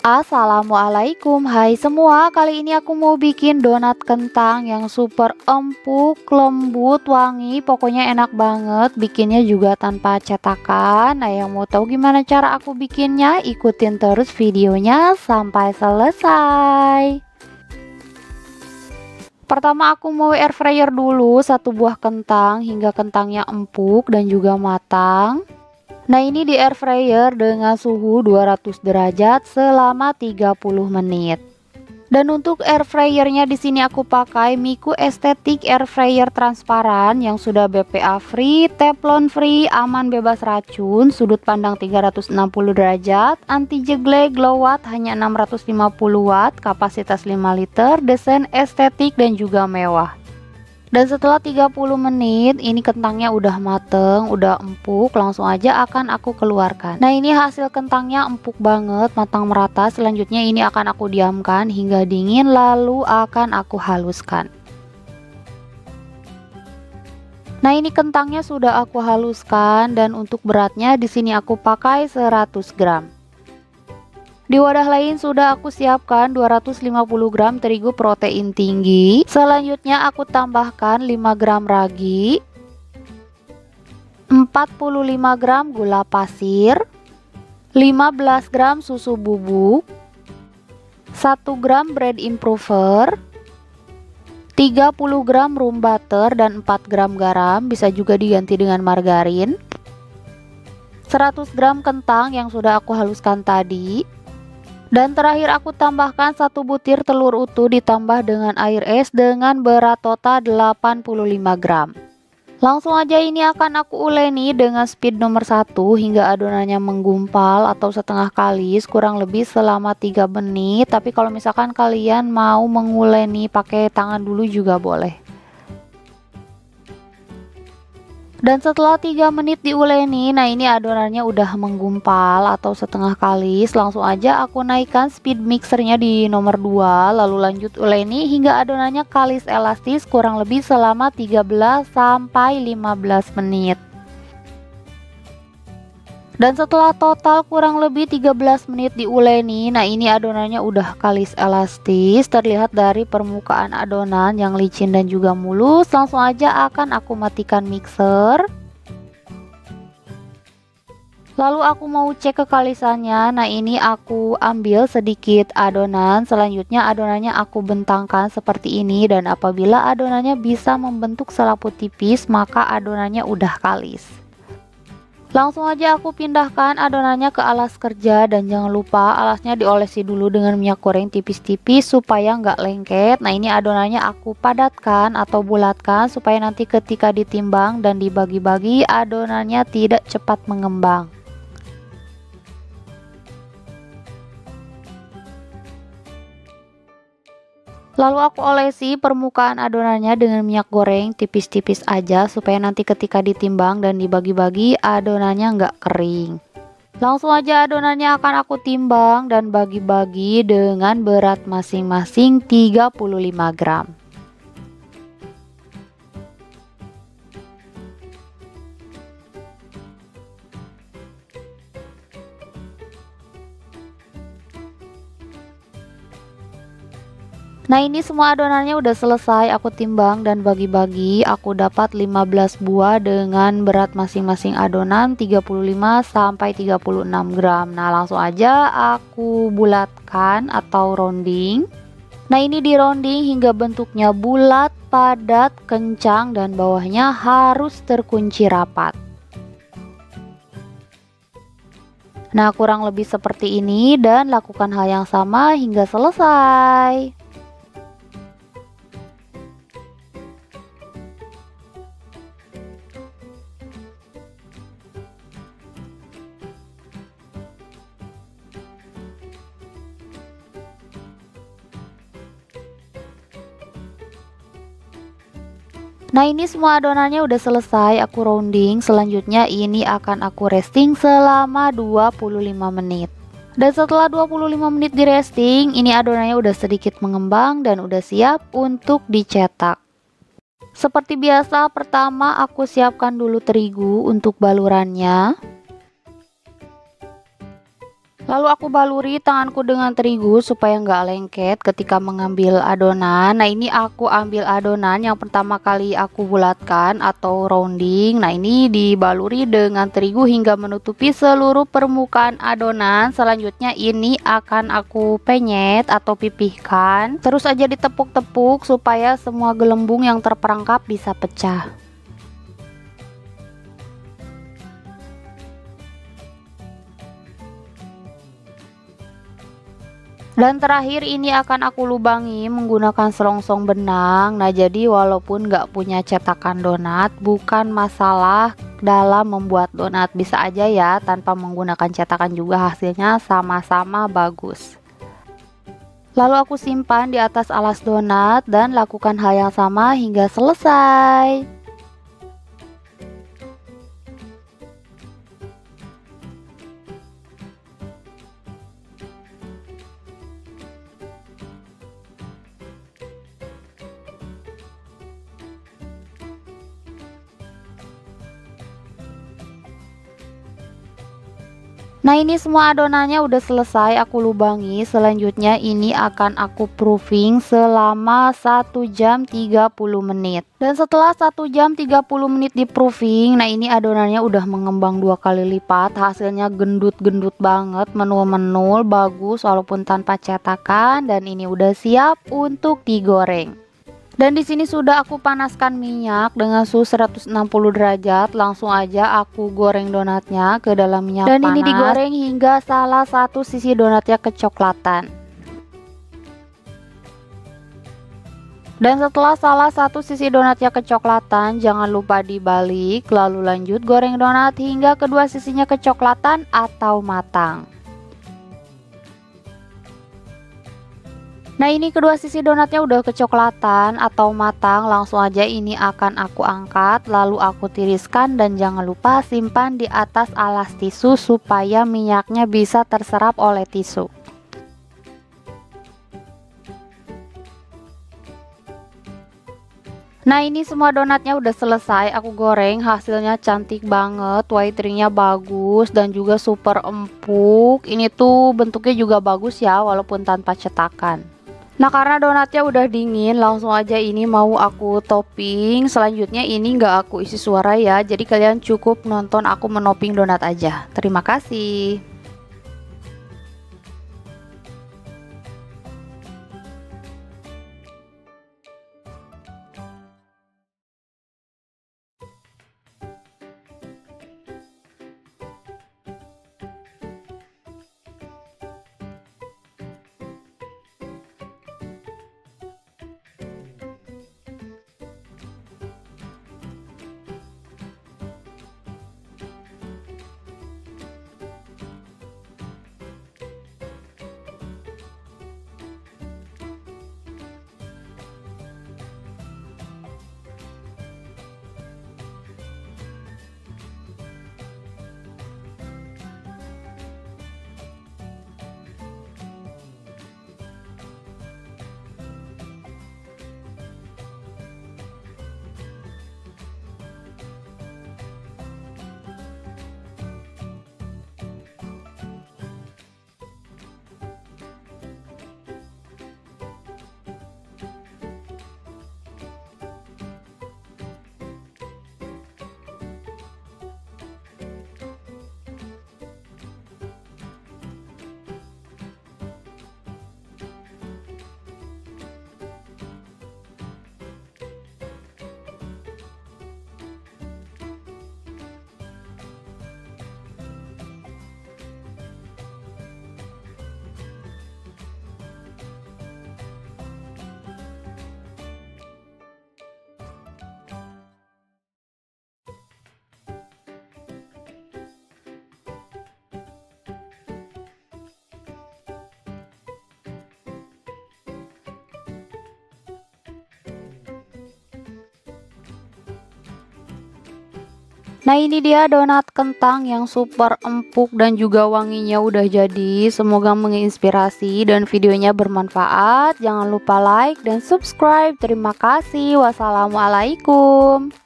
Assalamualaikum, hai semua. Kali ini aku mau bikin donat kentang yang super empuk, lembut, wangi. Pokoknya enak banget. Bikinnya juga tanpa cetakan. Nah, yang mau tahu gimana cara aku bikinnya? Ikutin terus videonya sampai selesai. Pertama aku mau air fryer dulu satu buah kentang hingga kentangnya empuk dan juga matang. Nah, ini di air fryer dengan suhu 200 derajat selama 30 menit. Dan untuk air fryernya di sini aku pakai Miku Estetik Air Fryer transparan yang sudah BPA free, teflon free, aman bebas racun, sudut pandang 360 derajat, anti jeglek, glow watt hanya 650 watt, kapasitas 5 liter, desain estetik dan juga mewah. Dan setelah 30 menit ini kentangnya udah mateng, udah empuk, langsung aja akan aku keluarkan. Nah, ini hasil kentangnya empuk banget, matang merata. Selanjutnya ini akan aku diamkan hingga dingin lalu akan aku haluskan. Nah, ini kentangnya sudah aku haluskan dan untuk beratnya di sini aku pakai 100 gram. Di wadah lain sudah aku siapkan 250 gram terigu protein tinggi. Selanjutnya aku tambahkan 5 gram ragi, 45 gram gula pasir, 15 gram susu bubuk, 1 gram bread improver, 30 gram room butter dan 4 gram garam, bisa juga diganti dengan margarin, 100 gram kentang yang sudah aku haluskan tadi. Dan terakhir aku tambahkan 1 butir telur utuh ditambah dengan air es dengan berat total 85 gram. Langsung aja ini akan aku uleni dengan speed nomor 1 hingga adonannya menggumpal atau setengah kalis kurang lebih selama 3 menit. Tapi kalau misalkan kalian mau menguleni pakai tangan dulu juga boleh. Dan setelah 3 menit diuleni, nah ini adonannya udah menggumpal atau setengah kalis. Langsung aja aku naikkan speed mixernya di nomor 2, lalu lanjut uleni hingga adonannya kalis elastis kurang lebih selama 13 sampai 15 menit. Dan setelah total kurang lebih 13 menit diuleni, nah ini adonannya udah kalis elastis, terlihat dari permukaan adonan yang licin dan juga mulus. Langsung aja akan aku matikan mixer. Lalu aku mau cek kekalisannya. Nah, ini aku ambil sedikit adonan, selanjutnya adonannya aku bentangkan seperti ini. Dan apabila adonannya bisa membentuk selaput tipis, maka adonannya udah kalis. Langsung aja aku pindahkan adonannya ke alas kerja dan jangan lupa alasnya diolesi dulu dengan minyak goreng tipis-tipis supaya nggak lengket. Nah, ini adonannya aku padatkan atau bulatkan supaya nanti ketika ditimbang dan dibagi-bagi adonannya tidak cepat mengembang. Lalu aku olesi permukaan adonannya dengan minyak goreng tipis-tipis aja supaya nanti ketika ditimbang dan dibagi-bagi adonannya nggak kering. Langsung aja adonannya akan aku timbang dan bagi-bagi dengan berat masing-masing 35 gram. Nah, ini semua adonannya udah selesai aku timbang dan bagi-bagi. Aku dapat 15 buah dengan berat masing-masing adonan 35 sampai 36 gram. Nah, langsung aja aku bulatkan atau rounding. Nah, ini di rounding hingga bentuknya bulat, padat, kencang dan bawahnya harus terkunci rapat. Nah, kurang lebih seperti ini dan lakukan hal yang sama hingga selesai. Nah, ini semua adonannya udah selesai aku rounding. Selanjutnya ini akan aku resting selama 25 menit. Dan setelah 25 menit di resting, ini adonannya udah sedikit mengembang dan udah siap untuk dicetak. Seperti biasa, pertama aku siapkan dulu terigu untuk balurannya. Lalu aku baluri tanganku dengan terigu supaya nggak lengket ketika mengambil adonan. Nah, ini aku ambil adonan yang pertama kali aku bulatkan atau rounding. Nah, ini dibaluri dengan terigu hingga menutupi seluruh permukaan adonan. Selanjutnya ini akan aku penyet atau pipihkan. Terus aja ditepuk-tepuk supaya semua gelembung yang terperangkap bisa pecah. Dan terakhir ini akan aku lubangi menggunakan selongsong benang. Nah, jadi walaupun nggak punya cetakan donat, bukan masalah dalam membuat donat. Bisa aja ya tanpa menggunakan cetakan juga hasilnya sama-sama bagus. Lalu aku simpan di atas alas donat dan lakukan hal yang sama hingga selesai. Nah, ini semua adonannya udah selesai aku lubangi. Selanjutnya ini akan aku proofing selama 1 jam 30 menit. Dan setelah 1 jam 30 menit di proofing, nah ini adonannya udah mengembang 2 kali lipat. Hasilnya gendut-gendut banget, menul-menul, bagus walaupun tanpa cetakan, dan ini udah siap untuk digoreng. Dan di sini sudah aku panaskan minyak dengan suhu 160 derajat. Langsung aja aku goreng donatnya ke dalam minyak panas. Dan ini digoreng hingga salah satu sisi donatnya kecoklatan. Dan setelah salah satu sisi donatnya kecoklatan, jangan lupa dibalik. Lalu lanjut goreng donat hingga kedua sisinya kecoklatan atau matang. Nah, ini kedua sisi donatnya udah kecoklatan atau matang. Langsung aja ini akan aku angkat, lalu aku tiriskan, dan jangan lupa simpan di atas alas tisu supaya minyaknya bisa terserap oleh tisu. Nah, ini semua donatnya udah selesai aku goreng. Hasilnya cantik banget, white ringnya bagus dan juga super empuk. Ini tuh bentuknya juga bagus ya walaupun tanpa cetakan. Nah, karena donatnya udah dingin, langsung aja ini mau aku topping. Selanjutnya ini nggak aku isi suara ya, jadi kalian cukup nonton aku menopping donat aja. Terima kasih. Nah, ini dia donat kentang yang super empuk dan juga wanginya udah jadi. Semoga menginspirasi dan videonya bermanfaat. Jangan lupa like dan subscribe. Terima kasih. Wassalamualaikum.